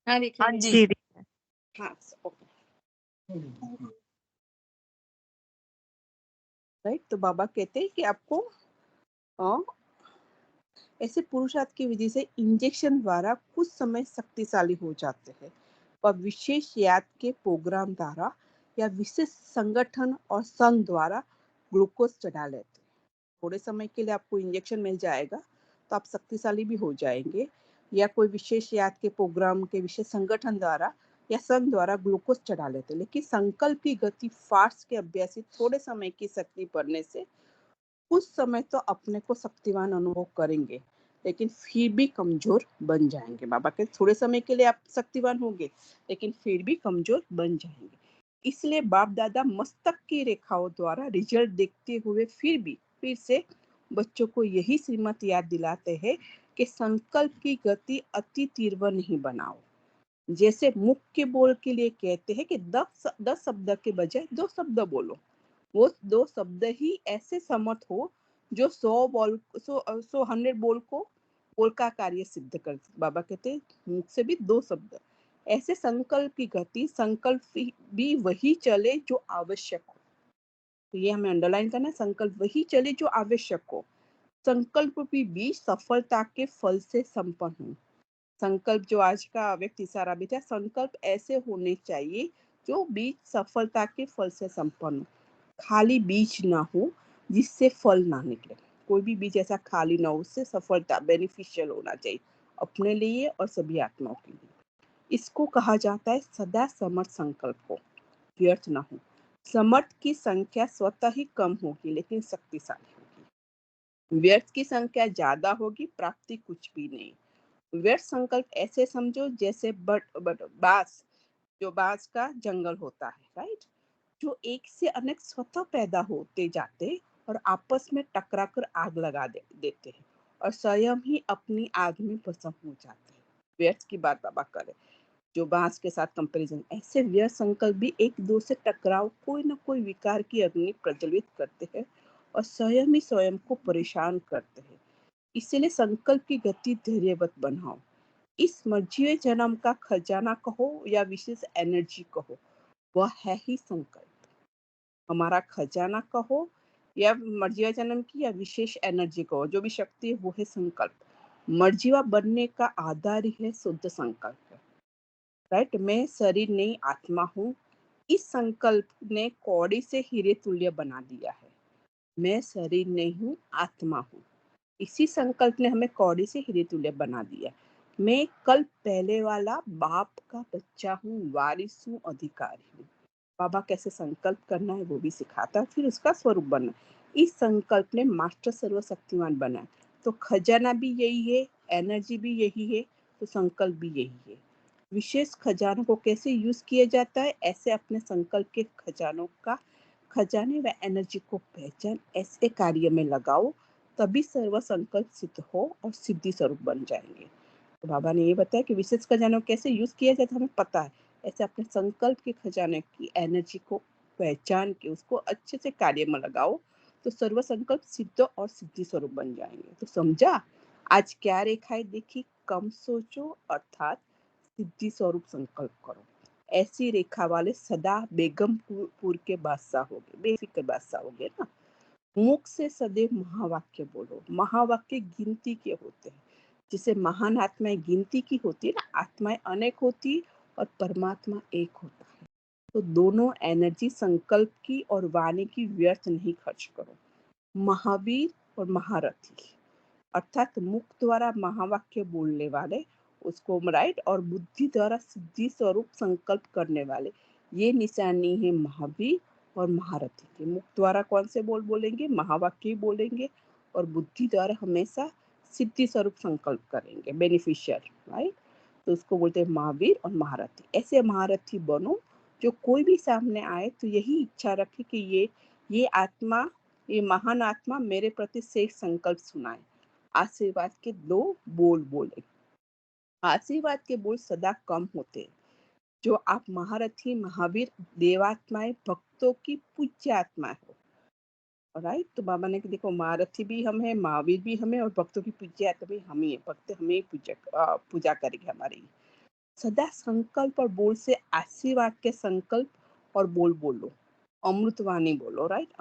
हाँ देखिए हाँ मैंने। जी। हाँ ओके। राइट, तो बाबा कहते हैं कि आपको अ, ऐसे पुरुषार्थ की वजह से इंजेक्शन द्वारा कुछ समय शक्तिशाली हो जाते हैं और विशेष याद के प्रोग्राम द्वारा या विशेष संगठन और संघ द्वारा ग्लूकोज चढ़ा लेते हैं। थोड़े समय के लिए आपको इंजेक्शन मिल जाएगा तो आप शक्तिशाली भी हो जाएंगे, या कोई विशेष याद के प्रोग्राम के विशेष संगठन द्वारा या संघ द्वारा ग्लूकोज चढ़ा लेते हैं। लेकिन संकल्प की गति फास्ट के अभ्यासी थोड़े समय की शक्ति पड़ने से कुछ समय तो अपने को शक्तिवान अनुभव करेंगे, लेकिन फिर भी कमजोर बन जाएंगे। बाबा के थोड़े समय के लिए आप शक्तिवान होंगे, लेकिन फिर भी कमजोर बन जाएंगे। इसलिए बाप दादा मस्तक की रेखाओं द्वारा रिजल्ट देखते हुए फिर से बच्चों को यही श्रीमत याद दिलाते हैं कि संकल्प की गति अति तीव्र नहीं बनाओ। जैसे मुख्य बोल के लिए कहते हैं कि 10 शब्द के बजाय 2 शब्द बोलो। वो 2 शब्द ही ऐसे समर्थ हो जो 100 बोल का कार्य सिद्ध कर। बाबा कहते हैं मुख से भी 2 शब्द। ऐसे संकल्प की गति, संकल्प भी वही चले जो आवश्यक हो। तो ये हमें अंडरलाइन करना है, संकल्प वही चले जो आवश्यक हो। संकल्प भी सफलता के फल से संपन्न हो। संकल्प जो आज का व्यक्ति सारा भी था, संकल्प ऐसे होने चाहिए जो बीज सफलता के फल से संपन्न हो। खाली बीज ना हो जिससे फल ना निकले। कोई भी बीज ऐसा खाली ना हो, उससे सफलता बेनिफिशियल होना चाहिए अपने लिए और सभी आत्माओं के लिए। इसको कहा जाता है सदा समर्थ संकल्प हो, व्यर्थ ना हो। समर्थ की संख्या स्वतः ही कम होगी लेकिन शक्तिशाली होगी। व्यर्थ की संख्या ज्यादा होगी, प्राप्ति कुछ भी नहीं। व्यर्थ संकल्प ऐसे समझो जैसे बांस, जो बांस का जंगल होता है, राइट, जो एक से अनेक स्वतः पैदा होते जाते और आपस में टकरा कर आग लगा देते हैं और स्वयं ही अपनी आग में भस्म हो जाते हैं। व्यर्थ की बात बाबा करें, जो बांस के साथ कंपैरिजन, ऐसे व्यर्थ संकल्प भी एक दो से टकराव कोई न कोई विकार की अग्नि प्रज्वलित करते हैं और स्वयं ही स्वयं को परेशान करते हैं। इसलिए संकल्प की गति धैर्यवत बनाओ। इस मर्जीय जन्म का खजाना कहो या विशेष एनर्जी कहो, वह है ही संकल्प। हमारा खजाना कहो या मर्जीवा जन्म की या विशेष एनर्जी कहो, जो भी शक्ति है वो है संकल्प। मर्जीवा बनने का आधार ही है शुद्ध संकल्प। राइट, मैं शरीर नहीं आत्मा हूँ। इस संकल्प ने कौड़ी से हीरे तुल्य बना दिया है। मैं शरीर नहीं हूँ, आत्मा हूँ। इसी संकल्प ने हमें कौड़ी से हीरे तुल्य बना दिया। मैं कल पहले वाला बाप का बच्चा हूँ, वारिस हूँ, अधिकारी हूँ। बाबा कैसे संकल्प करना है वो भी सिखाता है, फिर उसका स्वरूप बनना। इस संकल्प ने मास्टर सर्वशक्तिमान बनाया। तो खजाना भी यही है, एनर्जी भी यही है, तो संकल्प भी यही है। विशेष खजानों को कैसे यूज किया जाता है, ऐसे अपने संकल्प के खजानों का, खजाने व एनर्जी को पहचान ऐसे कार्य में लगाओ, तभी सर्व संकल्प सिद्ध हो और सिद्धि स्वरूप बन जाएंगे। तो बाबा ने ये बताया कि विशेष खजानों कैसे यूज किया जाता है हमें पता है। ऐसे अपने संकल्प के खजाने की एनर्जी को पहचान के उसको अच्छे से कार्य में लगाओ, तो सर्व संकल्प सिद्ध और सिद्धि स्वरूप बन जाएंगे। तो समझा आज क्या रेखाएं देखी, कम सोचो अर्थात सिद्धि स्वरूप संकल्प करो। ऐसी रेखा वाले सदा बेगमपुर के बादशाह हो गए, बेफिक्र बादशाह हो गए ना। मुख से सदैव महावाक्य बोलो। महावाक्य गिनती के होते हैं, जिसे महान आत्माएं गिनती की होती है ना, आत्माएं अनेक होती और परमात्मा एक होता है। तो दोनों एनर्जी संकल्प की और वाणी की व्यर्थ नहीं खर्च करो। महावीर और महारथी, अर्थात मुख द्वारा महावाक्य बोलने वाले, उसको राइट, और बुद्धि द्वारा सिद्धि स्वरूप संकल्प करने वाले, ये निशानी है महावीर और महारथी की। मुख द्वारा कौन से बोलेंगे, महावाक्य ही बोलेंगे, और बुद्धि द्वारा हमेशा सिद्धि स्वरूप संकल्प करेंगे, बेनिफिशियल, राइट। तो उसको बोलते हैं महावीर और महारथी। ऐसे महारथी बनो जो कोई भी सामने आए तो यही इच्छा रखे कि ये आत्मा, ये महान आत्मा मेरे प्रति शेष संकल्प सुनाए। आशीर्वाद के 2 बोल बोले। आशीर्वाद के बोल सदा कम होते हैं। जो आप महारथी, महावीर, देवात्माएं, भक्तों की पूज्य आत्मा हो, राइट। तो बाबा ने कि देखो महारथी भी हम है, महावीर भी हमें, और भक्तों की पूज्य आत्मा भी हम ही है। भक्त हमें पूजा करेंगे हमारी। सदा संकल्प और बोल से आशीर्वाद के संकल्प और बोल बोलो, अमृतवाणी बोलो, राइट?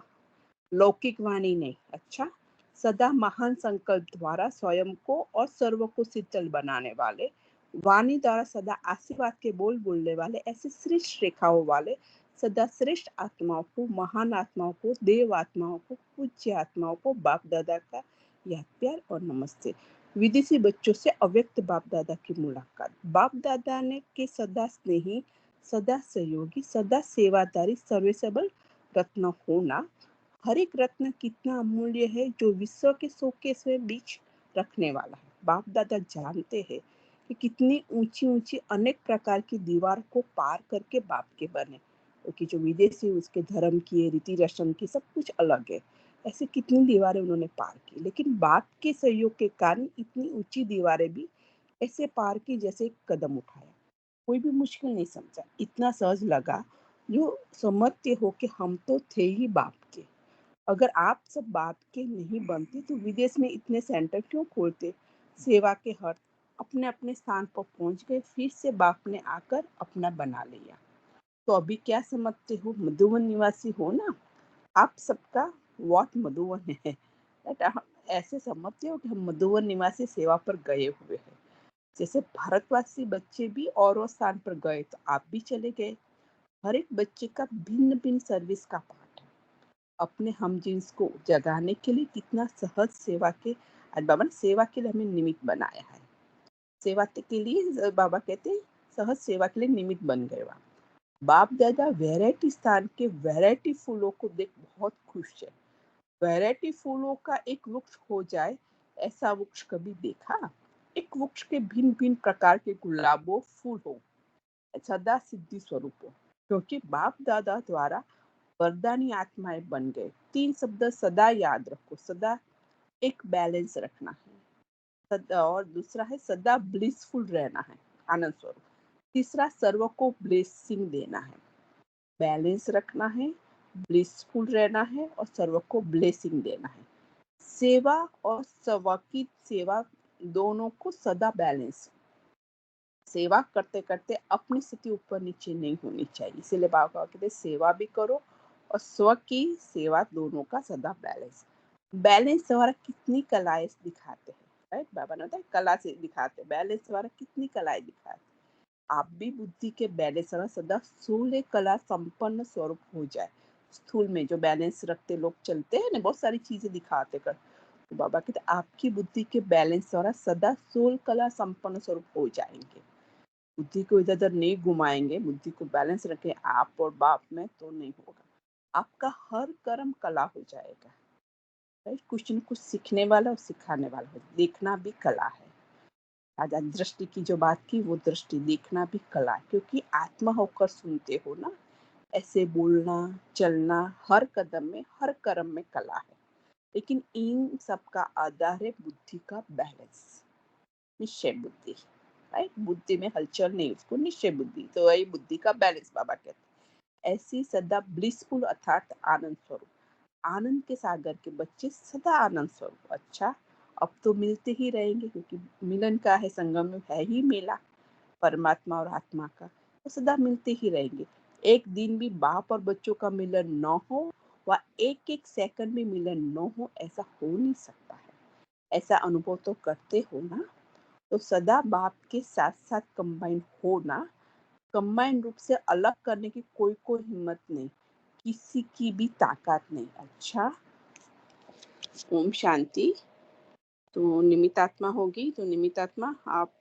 लौकिक वाणी नहीं। अच्छा, सदा महान संकल्प द्वारा स्वयं को और सर्व को शीतल बनाने वाले, वाणी द्वारा सदा आशीर्वाद के बोल बोलने वाले, ऐसे श्रेष्ठ रेखाओं वाले, सदा श्रेष्ठ आत्माओं को, महान आत्माओं को, देव आत्माओं को, पूज्य आत्माओं को बाप दादा का याद प्यार और नमस्ते। विदेशी बच्चों से अव्यक्त बाप दादा की मुलाकात। बाप दादा ने के सदा स्नेही, सदा सहयोगी, सदा सेवादारी, सर्विसेबल रत्न होना। हर एक रत्न कितना अमूल्य है जो विश्व के शोकेस में बीच रखने वाला है। बाप दादा जानते हैं कि कितनी ऊंची ऊंची अनेक प्रकार की दीवार को पार करके बाप के बने, क्योंकि जो विदेशी उसके धर्म की, रीति रस्म की, सब कुछ अलग है। ऐसे कितनी दीवारें उन्होंने पार की, लेकिन बाप के सहयोग के कारण इतनी ऊंची दीवारें भी ऐसे पार की जैसे एक कदम उठाया। कोई भी मुश्किल नहीं समझा, इतना सहज लगा जो समझते हो कि हम तो थे ही बाप के। अगर आप सब बाप के नहीं बनते तो विदेश में इतने सेंटर क्यों खोलते? सेवा के हर अपने अपने स्थान पर पहुंच गए, फिर से बाप ने आकर अपना बना लिया। तो अभी क्या समझते हो? मधुवन निवासी हो ना आप? सबका वॉट मधुवन है, राइट? हम ऐसे समझते हो कि हम मधुवन निवासी सेवा पर गए हुए हैं। जैसे भारतवासी बच्चे भी और स्थान पर गए तो आप भी चले गए। हर एक बच्चे का भिन्न भिन्न सर्विस का पार्ट है। अपने हम जिन्स को जगाने के लिए कितना सहज सेवा के, आज बाबा ने सेवा के लिए हमें निमित्त बनाया है। सेवा के लिए बाबा कहते हैं सहज सेवा के लिए निमित्त बन गए। बाप दादा वैरायटी स्थान के वैरायटी फूलों को देख बहुत खुश है। वैरायटी फूलों का एक वृक्ष हो जाए, ऐसा वृक्ष कभी देखा? एक वृक्ष के भिन्न भिन्न प्रकार के गुलाबों फूल हो, सदा सिद्धि स्वरूप हो, क्योंकि बाप दादा द्वारा वरदानी आत्माएं बन गए। 3 शब्द सदा याद रखो। सदा एक बैलेंस रखना है, सदा, और दूसरा है सदा ब्लिसफुल रहना है, आनंद स्वरूप। तीसरा सर्व को ब्लेसिंग देना है। बैलेंस रखना है, ब्लिसफुल रहना है और सर्व को ब्लेसिंग देना है। सेवा और स्व की सेवा दोनों को सदा बैलेंस। सेवा करते करते अपनी स्थिति ऊपर नीचे नहीं होनी चाहिए, इसीलिए बाबा कहते सेवा भी करो और स्व की सेवा, दोनों का सदा बैलेंस। बैलेंस हमारा कितनी कलाएं दिखाते हैं, राइट? बाबा ने बताया कला से दिखाते, बैलेंस हमारा कितनी कलाएं दिखाते। आप भी बुद्धि के बैलेंस सदा स्थूल कला संपन्न स्वरूप हो जाए। स्थूल में जो बैलेंस रखते लोग चलते हैं ना, बहुत सारी चीजें दिखाते कर, तो बाबा कहते आपकी बुद्धि के बैलेंस द्वारा सदा सोल कला संपन्न स्वरूप हो जाएंगे। बुद्धि को इधर उधर नहीं घुमाएंगे, बुद्धि को बैलेंस रखें आप और बाप में, तो नहीं होगा। आपका हर कर्म कला हो जाएगा, राइट? कुछ न कुछ सीखने वाला और सिखाने वाला हो। देखना भी कला है। आज दृष्टि की जो बात की, वो दृष्टि देखना भी कला है, क्योंकि आत्मा होकर सुनते हो ना। ऐसे बोलना चलना हर कदम में, हर कर्म में कला है। लेकिन इन सब का आधार है बुद्धि का बैलेंस, निश्चय बुद्धि, राइट? बुद्धि में हलचल नहीं, उसको निश्चय बुद्धि, तो वही बुद्धि का बैलेंस बाबा कहते हैं। ऐसी सदा ब्लिसफुल अर्थात आनंद स्वरूप, आनंद के सागर के बच्चे सदा आनंद स्वरूप। अच्छा, अब तो मिलते ही रहेंगे, क्योंकि मिलन का है, संगम में है ही मेला परमात्मा और आत्मा का, तो सदा मिलते ही रहेंगे। एक दिन भी बाप और बच्चों का मिलन न हो, व एक एक सेकंड में मिलन न हो, ऐसा हो नहीं सकता है। ऐसा अनुभव तो करते हो ना? तो सदा बाप के साथ साथ कंबाइन होना, कंबाइन रूप से अलग करने की कोई कोई हिम्मत नहीं, किसी की भी ताकत नहीं। अच्छा, ओम शांति। तो निमित्त आत्मा होगी, तो निमित्त आत्मा आप